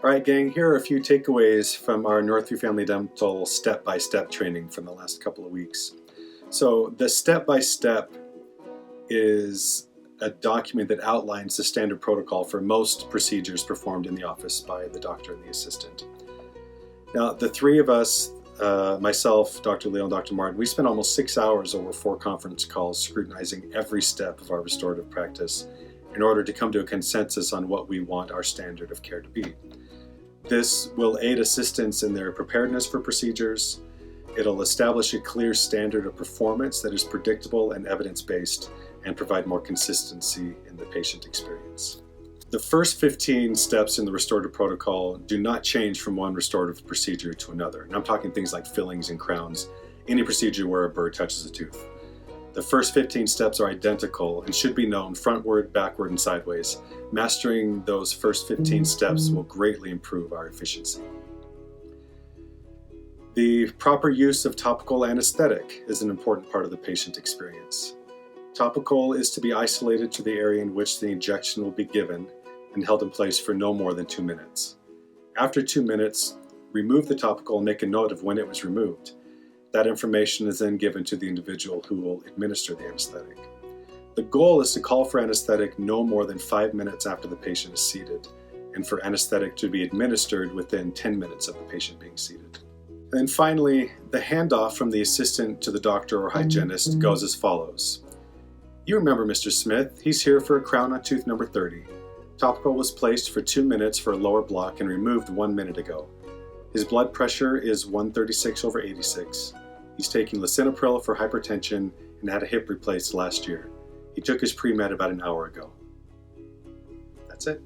All right, gang, here are a few takeaways from our NorthView Family Dental step-by-step training from the last couple of weeks. So the step-by-step is a document that outlines the standard protocol for most procedures performed in the office by the doctor and the assistant. Now, the three of us, myself, Dr. Leo, and Dr. Martin, we spent almost 6 hours over 4 conference calls scrutinizing every step of our restorative practice in order to come to a consensus on what we want our standard of care to be. This will aid assistants in their preparedness for procedures. It'll establish a clear standard of performance that is predictable and evidence-based and provide more consistency in the patient experience. The first 15 steps in the restorative protocol do not change from one restorative procedure to another. And I'm talking things like fillings and crowns, any procedure where a burr touches a tooth. The first 15 steps are identical and should be known frontward, backward, and sideways. Mastering those first 15 steps will greatly improve our efficiency. The proper use of topical anesthetic is an important part of the patient experience. Topical is to be isolated to the area in which the injection will be given and held in place for no more than 2 minutes. After 2 minutes, remove the topical and make a note of when it was removed. That information is then given to the individual who will administer the anesthetic. The goal is to call for anesthetic no more than 5 minutes after the patient is seated, and for anesthetic to be administered within 10 minutes of the patient being seated. And finally, the handoff from the assistant to the doctor or hygienist goes as follows. You remember Mr. Smith, he's here for a crown on tooth number 30. Topical was placed for 2 minutes for a lower block and removed 1 minute ago. His blood pressure is 136/86. He's taking lisinopril for hypertension and had a hip replaced last year. He took his pre-med about an hour ago. That's it.